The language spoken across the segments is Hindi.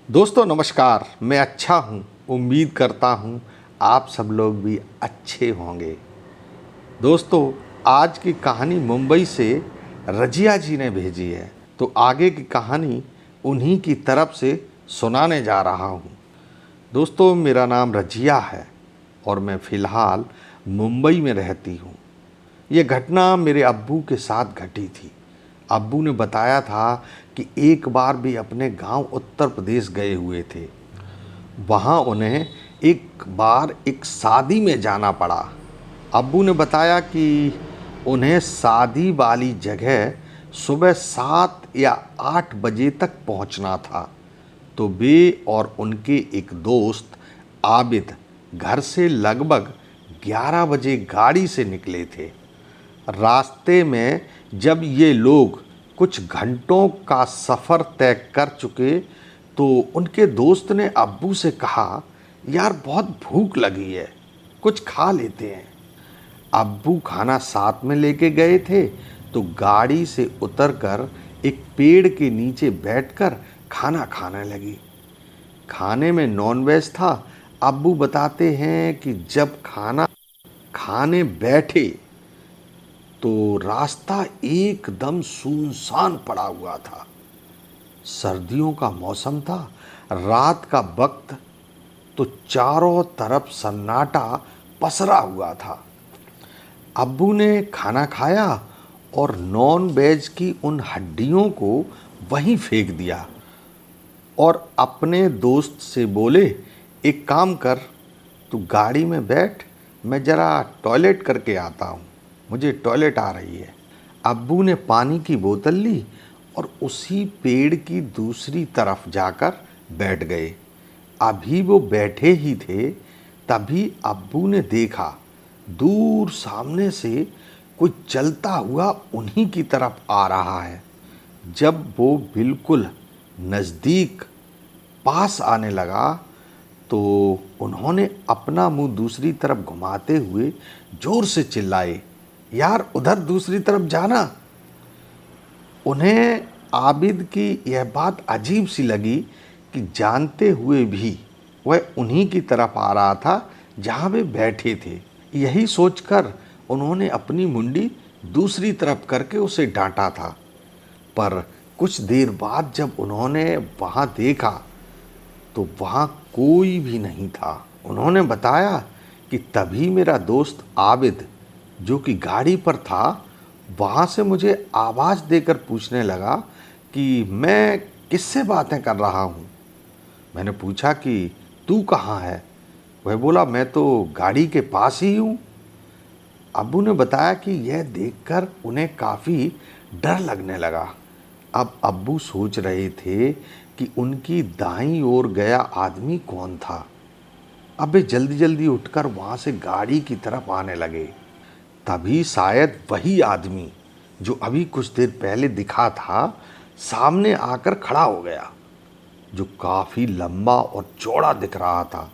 दोस्तों नमस्कार। मैं अच्छा हूँ। उम्मीद करता हूँ आप सब लोग भी अच्छे होंगे। दोस्तों आज की कहानी मुंबई से रजिया जी ने भेजी है, तो आगे की कहानी उन्हीं की तरफ से सुनाने जा रहा हूँ। दोस्तों मेरा नाम रजिया है और मैं फ़िलहाल मुंबई में रहती हूँ। ये घटना मेरे अब्बू के साथ घटी थी। अब्बू ने बताया था कि एक बार भी अपने गांव उत्तर प्रदेश गए हुए थे। वहाँ उन्हें एक बार एक शादी में जाना पड़ा। अब्बू ने बताया कि उन्हें शादी वाली जगह सुबह 7 या 8 बजे तक पहुँचना था। तो वे और उनके एक दोस्त आबिद घर से लगभग 11 बजे गाड़ी से निकले थे। रास्ते में जब ये लोग कुछ घंटों का सफ़र तय कर चुके तो उनके दोस्त ने अब्बू से कहा, यार बहुत भूख लगी है, कुछ खा लेते हैं। अब्बू खाना साथ में लेके गए थे, तो गाड़ी से उतरकर एक पेड़ के नीचे बैठकर खाना खाने लगी। खाने में नॉनवेज था। अब्बू बताते हैं कि जब खाना खाने बैठे तो रास्ता एकदम सुनसान पड़ा हुआ था। सर्दियों का मौसम था, रात का वक्त, तो चारों तरफ सन्नाटा पसरा हुआ था। अब्बू ने खाना खाया और नॉन वेज की उन हड्डियों को वहीं फेंक दिया और अपने दोस्त से बोले, एक काम कर, तू गाड़ी में बैठ, मैं ज़रा टॉयलेट करके आता हूँ, मुझे टॉयलेट आ रही है। अब्बू ने पानी की बोतल ली और उसी पेड़ की दूसरी तरफ जाकर बैठ गए। अभी वो बैठे ही थे, तभी अब्बू ने देखा दूर सामने से कोई चलता हुआ उन्हीं की तरफ आ रहा है। जब वो बिल्कुल नज़दीक पास आने लगा तो उन्होंने अपना मुंह दूसरी तरफ घुमाते हुए जोर से चिल्लाए, यार उधर दूसरी तरफ जाना। उन्हें आबिद की यह बात अजीब सी लगी कि जानते हुए भी वह उन्हीं की तरफ आ रहा था जहाँ वे बैठे थे। यही सोचकर उन्होंने अपनी मुंडी दूसरी तरफ करके उसे डांटा था। पर कुछ देर बाद जब उन्होंने वहाँ देखा तो वहाँ कोई भी नहीं था। उन्होंने बताया कि तभी मेरा दोस्त आबिद, जो कि गाड़ी पर था, वहाँ से मुझे आवाज़ देकर पूछने लगा कि मैं किससे बातें कर रहा हूँ। मैंने पूछा कि तू कहाँ है। वह बोला, मैं तो गाड़ी के पास ही हूँ। अब्बू ने बताया कि यह देखकर उन्हें काफ़ी डर लगने लगा। अब अब्बू सोच रहे थे कि उनकी दाईं ओर गया आदमी कौन था। अब वे जल्दी जल्दी उठकर वहाँ से गाड़ी की तरफ आने लगे। तभी शायद वही आदमी जो अभी कुछ देर पहले दिखा था, सामने आकर खड़ा हो गया, जो काफ़ी लंबा और चौड़ा दिख रहा था।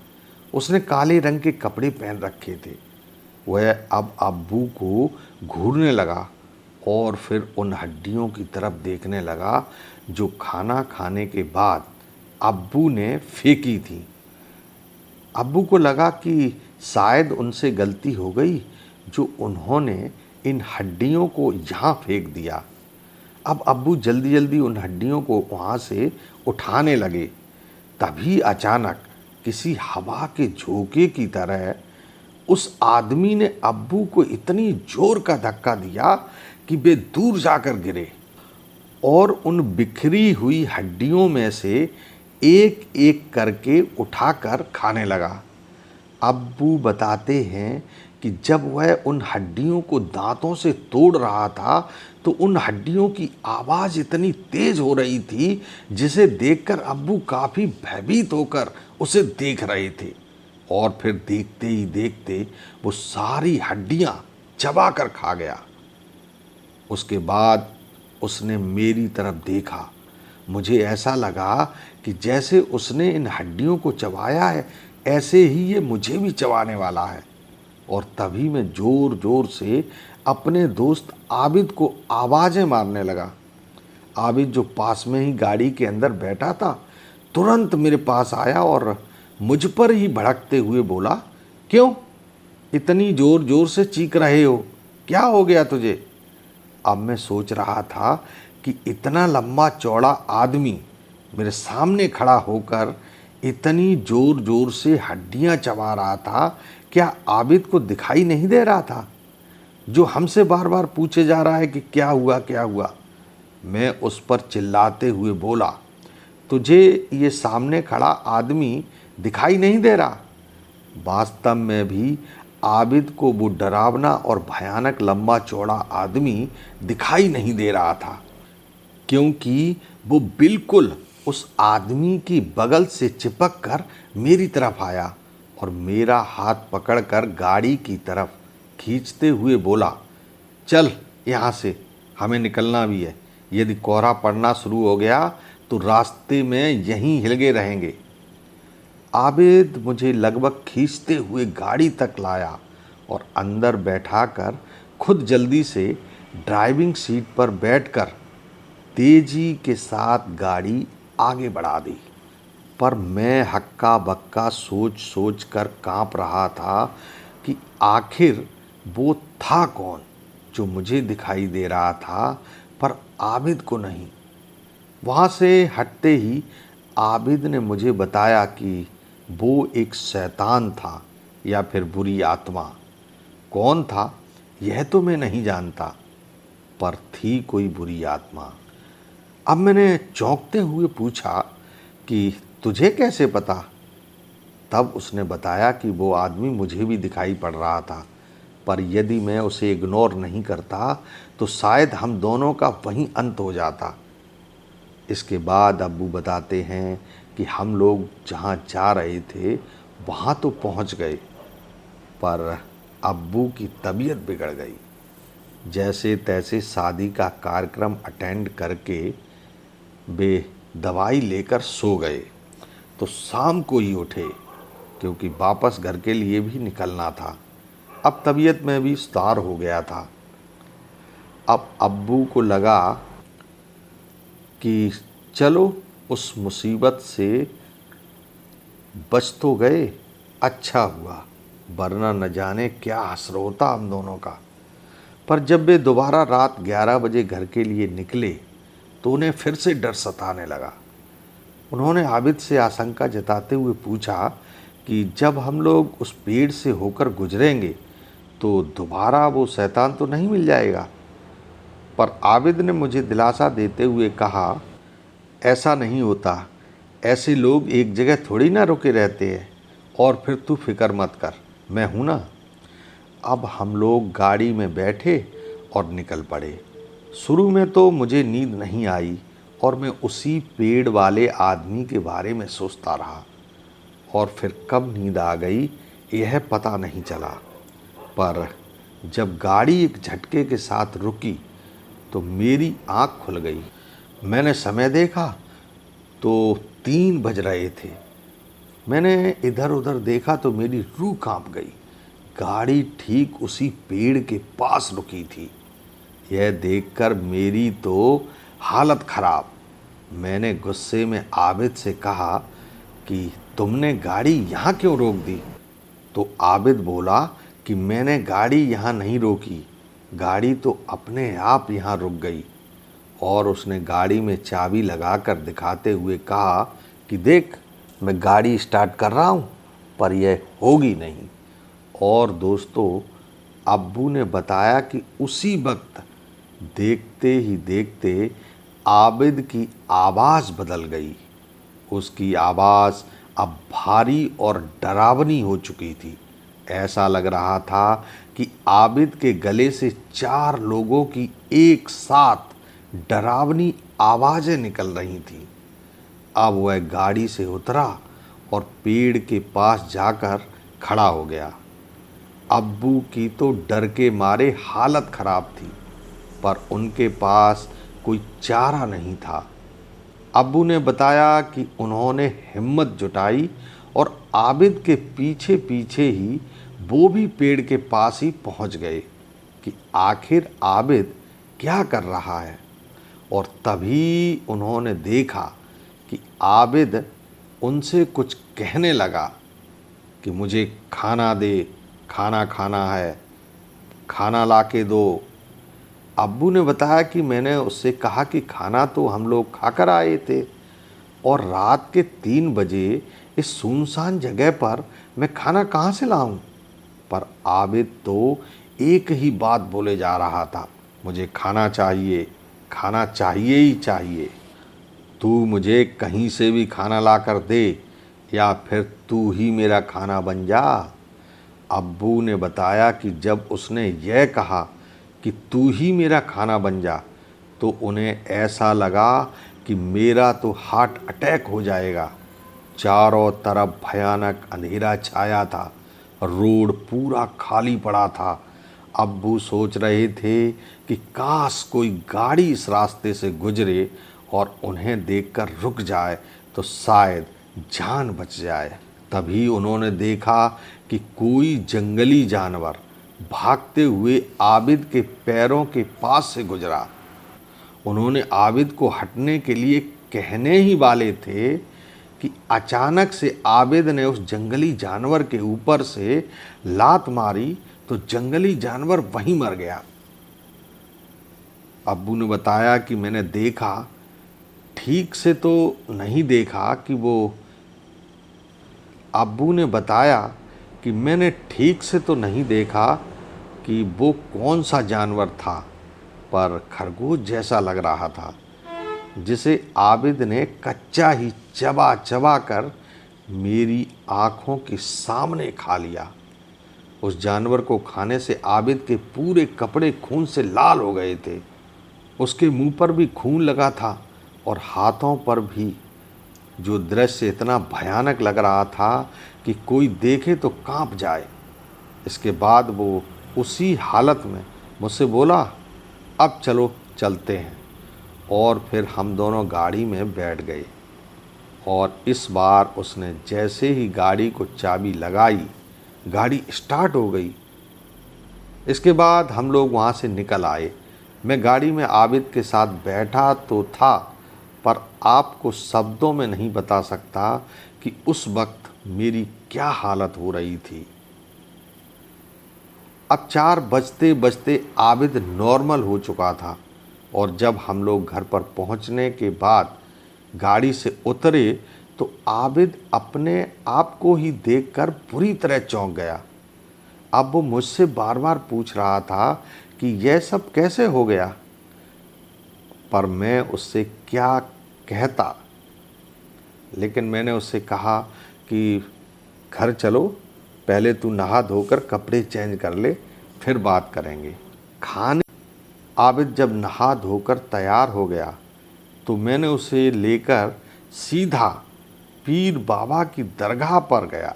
उसने काले रंग के कपड़े पहन रखे थे। वह अब अब्बू को घूरने लगा और फिर उन हड्डियों की तरफ देखने लगा जो खाना खाने के बाद अब्बू ने फेंकी थी। अब्बू को लगा कि शायद उनसे गलती हो गई जो उन्होंने इन हड्डियों को यहाँ फेंक दिया। अब अब्बू जल्दी जल्दी उन हड्डियों को वहाँ से उठाने लगे। तभी अचानक किसी हवा के झोंके की तरह उस आदमी ने अब्बू को इतनी जोर का धक्का दिया कि वे दूर जाकर गिरे और उन बिखरी हुई हड्डियों में से एक एक करके उठाकर खाने लगा। अब्बू बताते हैं कि जब वह उन हड्डियों को दांतों से तोड़ रहा था तो उन हड्डियों की आवाज़ इतनी तेज हो रही थी जिसे देखकर अब्बू काफ़ी भयभीत होकर उसे देख रहे थे। और फिर देखते ही देखते वो सारी हड्डियां चबा कर खा गया। उसके बाद उसने मेरी तरफ देखा। मुझे ऐसा लगा कि जैसे उसने इन हड्डियों को चबाया है, ऐसे ही ये मुझे भी चबाने वाला है। और तभी मैं ज़ोर ज़ोर से अपने दोस्त आबिद को आवाज़ें मारने लगा। आबिद जो पास में ही गाड़ी के अंदर बैठा था, तुरंत मेरे पास आया और मुझ पर ही भड़कते हुए बोला, क्यों इतनी जोर जोर से चीख रहे हो, क्या हो गया तुझे? अब मैं सोच रहा था कि इतना लंबा चौड़ा आदमी मेरे सामने खड़ा होकर इतनी जोर जोर से हड्डियां चबा रहा था, क्या आबिद को दिखाई नहीं दे रहा था जो हमसे बार बार पूछे जा रहा है कि क्या हुआ क्या हुआ? मैं उस पर चिल्लाते हुए बोला, तुझे ये सामने खड़ा आदमी दिखाई नहीं दे रहा? वास्तव में भी आबिद को वो डरावना और भयानक लंबा चौड़ा आदमी दिखाई नहीं दे रहा था, क्योंकि वो बिल्कुल उस आदमी की बगल से चिपक कर मेरी तरफ आया और मेरा हाथ पकड़कर गाड़ी की तरफ खींचते हुए बोला, चल यहाँ से, हमें निकलना भी है। यदि कोहरा पड़ना शुरू हो गया तो रास्ते में यहीं हिलगे रहेंगे। आबिद मुझे लगभग खींचते हुए गाड़ी तक लाया और अंदर बैठाकर खुद जल्दी से ड्राइविंग सीट पर बैठकर तेजी के साथ गाड़ी आगे बढ़ा दी। पर मैं हक्का बक्का सोच सोच कर काँप रहा था कि आखिर वो था कौन जो मुझे दिखाई दे रहा था पर आबिद को नहीं। वहाँ से हटते ही आबिद ने मुझे बताया कि वो एक शैतान था या फिर बुरी आत्मा। कौन था यह तो मैं नहीं जानता, पर थी कोई बुरी आत्मा। अब मैंने चौंकते हुए पूछा कि तुझे कैसे पता? तब उसने बताया कि वो आदमी मुझे भी दिखाई पड़ रहा था, पर यदि मैं उसे इग्नोर नहीं करता तो शायद हम दोनों का वहीं अंत हो जाता। इसके बाद अब्बू बताते हैं कि हम लोग जहाँ जा रहे थे वहाँ तो पहुँच गए, पर अब्बू की तबीयत बिगड़ गई। जैसे तैसे शादी का कार्यक्रम अटेंड करके वे दवाई लेकर सो गए तो शाम को ही उठे, क्योंकि वापस घर के लिए भी निकलना था। अब तबीयत में भी सुधार हो गया था। अब अब्बू को लगा कि चलो उस मुसीबत से बच तो गए, अच्छा हुआ, वरना न जाने क्या असर होता हम दोनों का। पर जब वे दोबारा रात 11 बजे घर के लिए निकले तो उन्हें फिर से डर सताने लगा। उन्होंने आबिद से आशंका जताते हुए पूछा कि जब हम लोग उस पेड़ से होकर गुजरेंगे तो दोबारा वो शैतान तो नहीं मिल जाएगा? पर आबिद ने मुझे दिलासा देते हुए कहा, ऐसा नहीं होता, ऐसे लोग एक जगह थोड़ी ना रुके रहते हैं, और फिर तू फिक्र मत कर, मैं हूँ ना। अब हम लोग गाड़ी में बैठे और निकल पड़े। शुरू में तो मुझे नींद नहीं आई और मैं उसी पेड़ वाले आदमी के बारे में सोचता रहा, और फिर कब नींद आ गई यह पता नहीं चला। पर जब गाड़ी एक झटके के साथ रुकी तो मेरी आँख खुल गई। मैंने समय देखा तो 3 बज रहे थे। मैंने इधर उधर देखा तो मेरी रूह कांप गई। गाड़ी ठीक उसी पेड़ के पास रुकी थी। यह देखकर मेरी तो हालत खराब। मैंने गुस्से में आबिद से कहा कि तुमने गाड़ी यहाँ क्यों रोक दी? तो आबिद बोला कि मैंने गाड़ी यहाँ नहीं रोकी, गाड़ी तो अपने आप यहाँ रुक गई। और उसने गाड़ी में चाबी लगाकर दिखाते हुए कहा कि देख, मैं गाड़ी स्टार्ट कर रहा हूँ पर यह होगी नहीं। और दोस्तों, अब्बू ने बताया कि उसी वक्त देखते ही देखते आबिद की आवाज़ बदल गई। उसकी आवाज़ अब भारी और डरावनी हो चुकी थी। ऐसा लग रहा था कि आबिद के गले से 4 लोगों की एक साथ डरावनी आवाज़ें निकल रही थीं। अब वह गाड़ी से उतरा और पेड़ के पास जाकर खड़ा हो गया। अब्बू की तो डर के मारे हालत खराब थी, पर उनके पास कोई चारा नहीं था। अब्बू ने बताया कि उन्होंने हिम्मत जुटाई और आबिद के पीछे पीछे ही वो भी पेड़ के पास ही पहुंच गए कि आखिर आबिद क्या कर रहा है। और तभी उन्होंने देखा कि आबिद उनसे कुछ कहने लगा कि मुझे खाना दे, खाना खाना है, खाना ला के दो। अब्बू ने बताया कि मैंने उससे कहा कि खाना तो हम लोग खाकर आए थे और रात के 3 बजे इस सुनसान जगह पर मैं खाना कहाँ से लाऊं। पर आबिद तो एक ही बात बोले जा रहा था, मुझे खाना चाहिए, खाना चाहिए ही चाहिए। तू मुझे कहीं से भी खाना ला कर दे या फिर तू ही मेरा खाना बन जा। अब्बू ने बताया कि जब उसने यह कहा कि तू ही मेरा खाना बन जा तो उन्हें ऐसा लगा कि मेरा तो हार्ट अटैक हो जाएगा। चारों तरफ भयानक अंधेरा छाया था, रोड पूरा खाली पड़ा था। अब्बू सोच रहे थे कि काश कोई गाड़ी इस रास्ते से गुजरे और उन्हें देखकर रुक जाए तो शायद जान बच जाए। तभी उन्होंने देखा कि कोई जंगली जानवर भागते हुए आबिद के पैरों के पास से गुजरा। उन्होंने आबिद को हटने के लिए कहने ही वाले थे कि अचानक से आबिद ने उस जंगली जानवर के ऊपर से लात मारी तो जंगली जानवर वहीं मर गया। अब्बू ने बताया कि मैंने देखा, ठीक से तो नहीं देखा कि वो अब्बू ने बताया कि मैंने ठीक से तो नहीं देखा कि वो कौन सा जानवर था, पर खरगोश जैसा लग रहा था जिसे आबिद ने कच्चा ही चबा चबा कर मेरी आँखों के सामने खा लिया। उस जानवर को खाने से आबिद के पूरे कपड़े खून से लाल हो गए थे। उसके मुंह पर भी खून लगा था और हाथों पर भी। जो दृश्य इतना भयानक लग रहा था कि कोई देखे तो कांप जाए। इसके बाद वो उसी हालत में मुझसे बोला, अब चलो चलते हैं। और फिर हम दोनों गाड़ी में बैठ गए और इस बार उसने जैसे ही गाड़ी को चाबी लगाई, गाड़ी स्टार्ट हो गई। इसके बाद हम लोग वहाँ से निकल आए। मैं गाड़ी में आबिद के साथ बैठा तो था, पर आपको शब्दों में नहीं बता सकता कि उस वक्त मेरी क्या हालत हो रही थी। अब 4 बजते बजते आबिद नॉर्मल हो चुका था और जब हम लोग घर पर पहुंचने के बाद गाड़ी से उतरे तो आबिद अपने आप को ही देखकर बुरी तरह चौंक गया। अब वो मुझसे बार बार पूछ रहा था कि यह सब कैसे हो गया, पर मैं उससे क्या कहता। लेकिन मैंने उससे कहा कि घर चलो, पहले तू नहा धोकर कपड़े चेंज कर ले, फिर बात करेंगे। आबिद जब नहा धोकर तैयार हो गया तो मैंने उसे लेकर सीधा पीर बाबा की दरगाह पर गया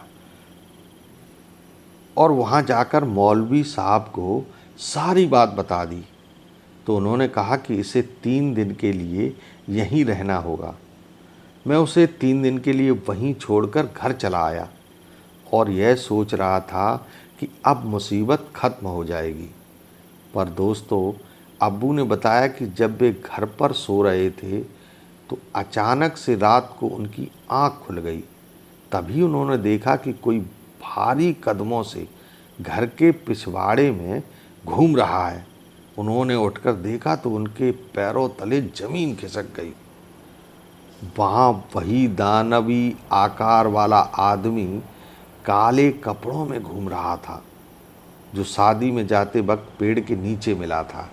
और वहाँ जाकर मौलवी साहब को सारी बात बता दी। तो उन्होंने कहा कि इसे 3 दिन के लिए यहीं रहना होगा। मैं उसे 3 दिन के लिए वहीं छोड़कर घर चला आया और यह सोच रहा था कि अब मुसीबत खत्म हो जाएगी। पर दोस्तों, अब्बू ने बताया कि जब वे घर पर सो रहे थे तो अचानक से रात को उनकी आँख खुल गई। तभी उन्होंने देखा कि कोई भारी कदमों से घर के पिछवाड़े में घूम रहा है। उन्होंने उठकर देखा तो उनके पैरों तले जमीन खिसक गई। वहाँ वही दानवी आकार वाला आदमी काले कपड़ों में घूम रहा था जो शादी में जाते वक्त पेड़ के नीचे मिला था।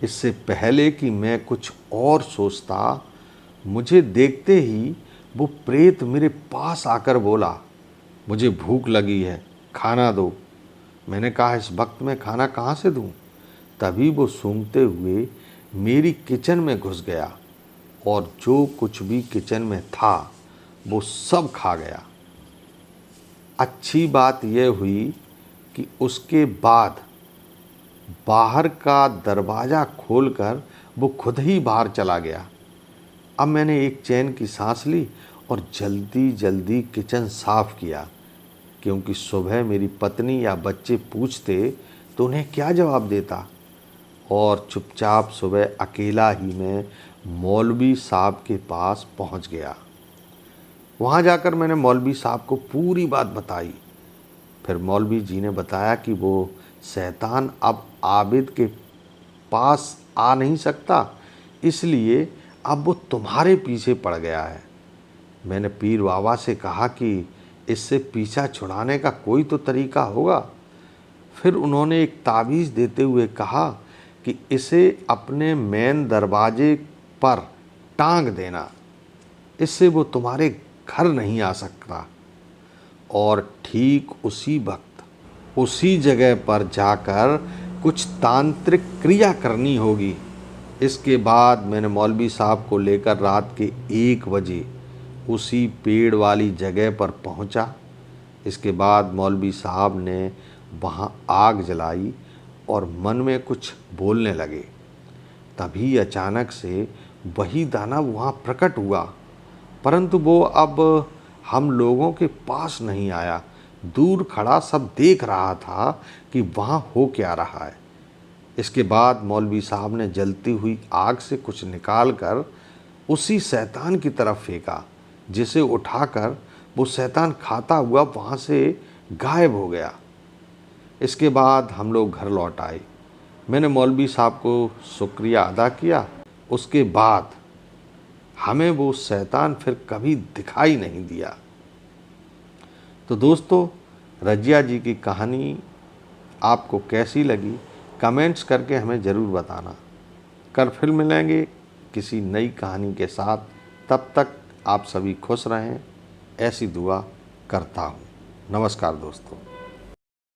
इससे पहले कि मैं कुछ और सोचता, मुझे देखते ही वो प्रेत मेरे पास आकर बोला, मुझे भूख लगी है, खाना दो। मैंने कहा, इस वक्त में खाना कहाँ से दूँ। तभी वो सूंघते हुए मेरी किचन में घुस गया और जो कुछ भी किचन में था वो सब खा गया। अच्छी बात यह हुई कि उसके बाद बाहर का दरवाज़ा खोलकर वो खुद ही बाहर चला गया। अब मैंने एक चैन की सांस ली और जल्दी जल्दी किचन साफ़ किया, क्योंकि सुबह मेरी पत्नी या बच्चे पूछते तो उन्हें क्या जवाब देता। और चुपचाप सुबह अकेला ही मैं मौलवी साहब के पास पहुंच गया। वहाँ जाकर मैंने मौलवी साहब को पूरी बात बताई। फिर मौलवी जी ने बताया कि वो शैतान अब आबिद के पास आ नहीं सकता, इसलिए अब वो तुम्हारे पीछे पड़ गया है। मैंने पीर बाबा से कहा कि इससे पीछा छुड़ाने का कोई तो तरीका होगा। फिर उन्होंने एक ताबीज़ देते हुए कहा कि इसे अपने मेन दरवाजे पर टांग देना, इससे वो तुम्हारे घर नहीं आ सकता। और ठीक उसी वक्त उसी जगह पर जाकर कुछ तांत्रिक क्रिया करनी होगी। इसके बाद मैंने मौलवी साहब को लेकर रात के 1 बजे उसी पेड़ वाली जगह पर पहुंचा। इसके बाद मौलवी साहब ने वहां आग जलाई और मन में कुछ बोलने लगे। तभी अचानक से वही दानव वहाँ प्रकट हुआ, परंतु वो अब हम लोगों के पास नहीं आया। दूर खड़ा सब देख रहा था कि वहाँ हो क्या रहा है। इसके बाद मौलवी साहब ने जलती हुई आग से कुछ निकालकर उसी शैतान की तरफ फेंका, जिसे उठाकर वो शैतान खाता हुआ वहाँ से गायब हो गया। इसके बाद हम लोग घर लौट आए। मैंने मौलवी साहब को शुक्रिया अदा किया। उसके बाद हमें वो शैतान फिर कभी दिखाई नहीं दिया। तो दोस्तों, रजिया जी की कहानी आपको कैसी लगी कमेंट्स करके हमें ज़रूर बताना। कल फिर मिलेंगे किसी नई कहानी के साथ। तब तक आप सभी खुश रहें, ऐसी दुआ करता हूँ। नमस्कार दोस्तों।